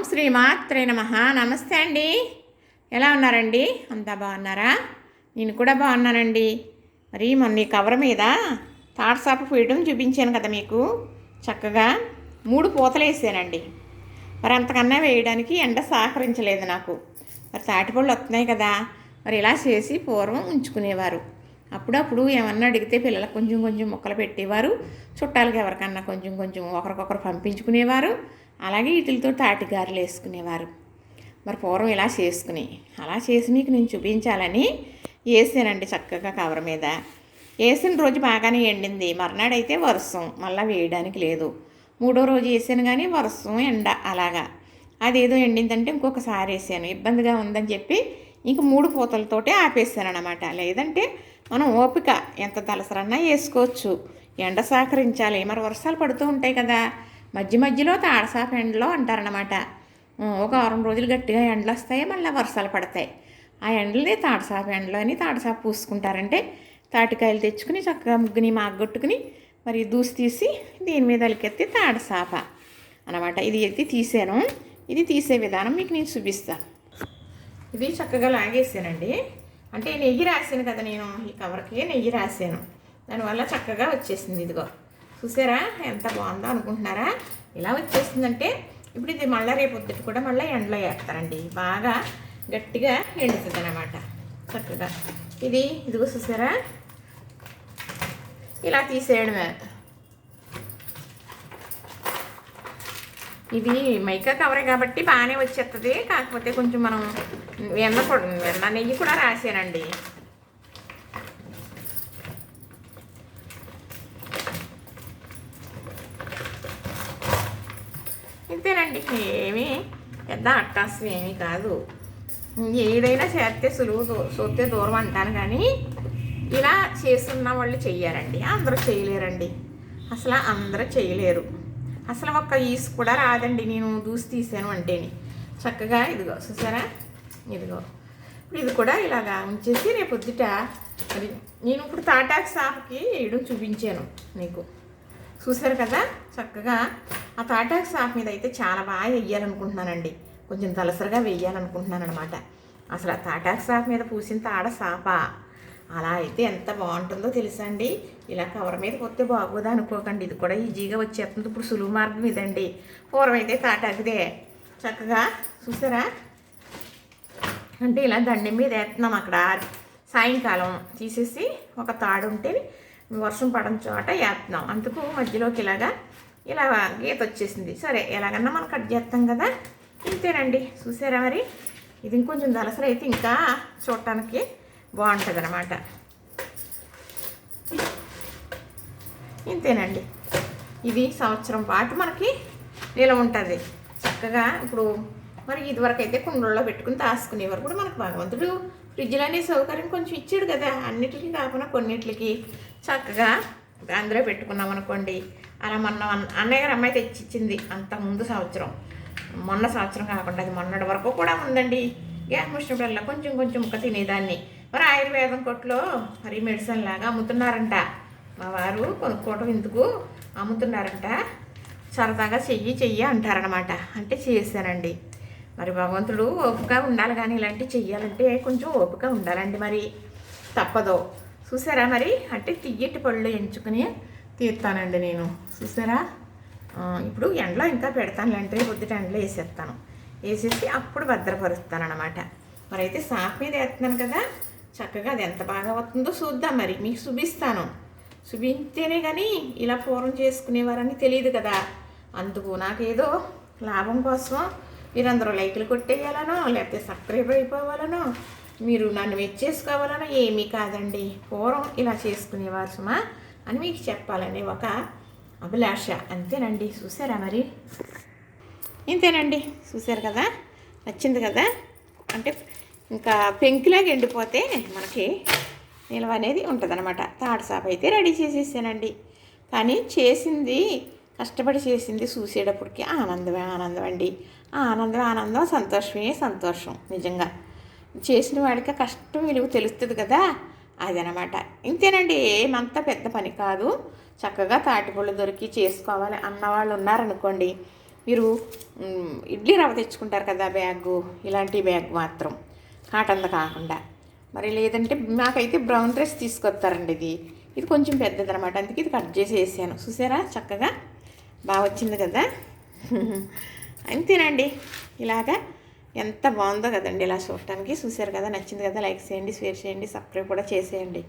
శ్రీమాత్రే నమః. నమస్తే అండి. ఎలా ఉన్నారండి? అంతా బాగున్నారా? నేను కూడా బాగున్నానండి. మరి మొన్న ఈ కవర్ మీద తాటసాప పీయడం చూపించాను కదా మీకు. చక్కగా 3 పూతలు వేసానండి. మరి అంతకన్నా వేయడానికి ఎండ సహకరించలేదు నాకు. మరి తాటిపళ్ళు వస్తున్నాయి కదా, మరి ఇలా చేసి పూర్వం ఉంచుకునేవారు. అప్పుడప్పుడు ఏమన్నా అడిగితే పిల్లలకు కొంచెం కొంచెం ముక్కలు పెట్టేవారు. చుట్టాలకి ఎవరికన్నా కొంచెం కొంచెం ఒకరికొకరు పంపించుకునేవారు. అలాగే వీటితో తాటిగారులు వేసుకునేవారు. మరి పూర్వం ఇలా చేసుకుని అలా చేసి మీకు నేను చూపించాలని వేసానండి చక్కగా కవర్ మీద. వేసిన రోజు బాగానే ఎండింది. మర్నాడైతే వర్షం, మళ్ళీ వేయడానికి లేదు. 3వ రోజు వేసాను కానీ వర్షం ఎండ అలాగా అదేదో ఎండిందంటే ఇంకొకసారి వేసాను. ఇబ్బందిగా ఉందని చెప్పి ఇంక 3 పూతలతోటే ఆపేసాను అన్నమాట. లేదంటే మనం ఓపిక ఎంత దలసరన్నా వేసుకోవచ్చు. ఎండ సహకరించాలి. మరి వర్షాలు పడుతూ ఉంటాయి కదా, మధ్య మధ్యలో తాడసాప ఎండలో అంటారనమాట. ఒక 6 రోజులు గట్టిగా ఎండలు వస్తాయి, మళ్ళీ వర్షాలు పడతాయి. ఆ ఎండలనే తాడసాప ఎండలో అని తాడసాప పూసుకుంటారంటే తాటికాయలు తెచ్చుకుని చక్కగా ముగ్గుని మాగొట్టుకుని మరి దూసి తీసి దీని మీద అలికెత్తి తాడసాప అనమాట. ఇది ఎత్తి తీసాను. ఇది తీసే విధానం మీకు నేను చూపిస్తాను. ఇది చక్కగా లాగేసానండి. అంటే నెయ్యి రాసాను కదా నేను, ఈ కవర్కి నెయ్యి రాసాను. దానివల్ల చక్కగా వచ్చేసింది. ఇదిగో చూసారా ఎంత బాగుందో అనుకుంటున్నారా? ఇలా వచ్చేసిందంటే ఇప్పుడు ఇది మళ్ళీ రేపు పొద్దుట కూడా మళ్ళీ ఎండలో వేస్తారండి. బాగా గట్టిగా ఎండుతుంది అన్నమాట. చక్కగా ఇదిగో చూసారా, ఇలా తీసేయడమే. ఇది మైకా కవరే కాబట్టి బాగానే వచ్చేస్తుంది. కాకపోతే కొంచెం మనం వెన్న నెయ్యి కూడా రాసానండి. ఇంతేనండి, ఏమీ పెద్ద అట్టాసం ఏమీ కాదు. ఏదైనా చేస్తే సులువు, సోతే దూరం అంటాను కానీ ఇలా చేస్తున్న వాళ్ళు చెయ్యారండి. అందరూ చేయలేరండి. అసలు అందరూ చేయలేరు. అసలు ఒక్క ఈసు కూడా రాదండి. నేను దూసి తీసాను అంటేని చక్కగా ఇదిగో చూసారా, ఇదిగో ఇది కూడా ఇలాగా ఉంచేసి రేపు పొద్దుట మరి నేను ఇప్పుడు తాటాకు సాపుకి వేయడం చూపించాను మీకు. చూసారు కదా చక్కగా. ఆ తాటాకు సాపు మీద అయితే చాలా బాగా వేయాలనుకుంటున్నానండి. కొంచెం తలసరిగా వేయాలనుకుంటున్నాను అనమాట. అసలు ఆ తాటాకు సాపు మీద పూసిన తాడ సాప అలా అయితే ఎంత బాగుంటుందో తెలుసా అండి. ఇలా కవర్ మీద కొత్తే బాగోదా అనుకోకండి. ఇది కూడా ఈజీగా వచ్చేస్తుంది. ఇప్పుడు సులువు మార్గం ఇదండి. పూర్వం అయితే తాటాకుదే. చక్కగా చూసారా, అంటే ఇలా దండం మీద వేస్తున్నాం. అక్కడ సాయంకాలం తీసేసి ఒక తాడు ఉంటే వర్షం పడని చోట వేస్తున్నాం. అందుకు మధ్యలోకి ఇలా గీత వచ్చేసింది. సరే ఎలాగన్నా మనం కట్ చేస్తాం కదా, ఇంతేనండి. చూసారా మరి, ఇది ఇంకొంచెం దలసరి అయితే ఇంకా చూడటానికి బాగుంటుంది అన్నమాట. ఇంతేనండి. ఇది సంవత్సరం పాటు మనకి నిలవ ఉంటుంది చక్కగా. ఇప్పుడు మరి ఇదివరకు అయితే కుండల్లో పెట్టుకుని తాసుకునేవారు. కూడా మనకు భగవంతుడు ఫ్రిడ్జ్లో అనే సౌకర్యం కొంచెం ఇచ్చాడు కదా, అన్నిటికీ కాకుండా కొన్నిటికి. చక్కగా అందులో పెట్టుకున్నాం అనుకోండి. అలా మొన్న అన్నయ్య గారు అమ్మాయి తెచ్చిచ్చింది అంత ముందు సంవత్సరం, మొన్న సంవత్సరం కాకుండా అది మొన్నటి వరకు కూడా ఉందండి. గ్యాస్ వచ్చినప్పుడల్లా కొంచెం కొంచెం ముక్క తినేదాన్ని. మరి ఆయుర్వేదం కొట్లో మరి మెడిసిన్ లాగా అమ్ముతున్నారంట. మా వారు కొనుక్కోవటం ఎందుకు అమ్ముతున్నారంట. సరదాగా చెయ్యి అంటారనమాట. అంటే చేశానండి. మరి భగవంతుడు ఓపిక ఉండాలి కానీ ఇలాంటివి చెయ్యాలంటే కొంచెం ఓపిక ఉండాలండి. మరి తప్పదో. చూసారా మరి, అంటే తియ్యటి పళ్ళు ఎంచుకుని తీస్తానండి నేను. చూసారా, ఇప్పుడు ఎండలో ఇంకా పెడతాను. అంటే పొద్దుట ఎండలో వేసేస్తాను. వేసేసి అప్పుడు భద్రపరుస్తాను అనమాట. మరి అయితే సాప్ మీద వేస్తున్నాను కదా, చక్కగా అది ఎంత బాగా వస్తుందో చూద్దాం. మరి మీకు చూపిస్తాను. చూపించేనే కానీ ఇలా పూర్వం చేసుకునేవారని తెలియదు కదా. అందుకు నాకేదో లాభం కోసం మీరందరూ లైకులు కొట్టేయాలనో లేకపోతే సబ్స్క్రైబ్ అయిపోవాలనో మీరు నన్ను మెచ్చేసుకోవాలనో ఏమీ కాదండి. పూర్వం ఇలా చేసుకునేవారు సుమా అని మీకు చెప్పాలని ఒక అభిలాష, అంతేనండి. చూసారా మరి, ఇంతేనండి. చూసారు కదా, నచ్చింది కదా. అంటే ఇంకా పెంకులాగా ఎండిపోతే మనకి నిల్వ అనేది ఉంటుంది అనమాట. తాడసాప అయితే రెడీ చేసేసానండి. కానీ చేసింది, కష్టపడి చేసింది చూసేటప్పటికి ఆనందమే ఆనందం అండి. ఆనందం, సంతోషమే సంతోషం. నిజంగా చేసిన వాడికి కష్టం విలువ తెలుస్తుంది కదా, అదనమాట. ఇంతేనండి, ఏమంతా పెద్ద పని కాదు. చక్కగా తాటిపళ్ళు దొరికి చేసుకోవాలి అన్నవాళ్ళు ఉన్నారనుకోండి, మీరు ఇడ్లీ రవ్వ తెచ్చుకుంటారు కదా బ్యాగు, ఇలాంటి బ్యాగ్ మాత్రం కాటన్ది కాకుండా. మరి లేదంటే నాకైతే బ్రౌన్ డ్రెస్ తీసుకొస్తారండి. ఇది కొంచెం పెద్దది అనమాట, అందుకే ఇది కట్ చేసి వేసాను. చూసారా చక్కగా బాగా వచ్చింది కదా. అంతేనండి, ఇలాగా ఎంత బాగుందో కదండి ఇలా చూడటానికి. చూసారు కదా, నచ్చింది కదా, లైక్ చేయండి, షేర్ చేయండి, సబ్స్క్రైబ్ కూడా చేసేయండి.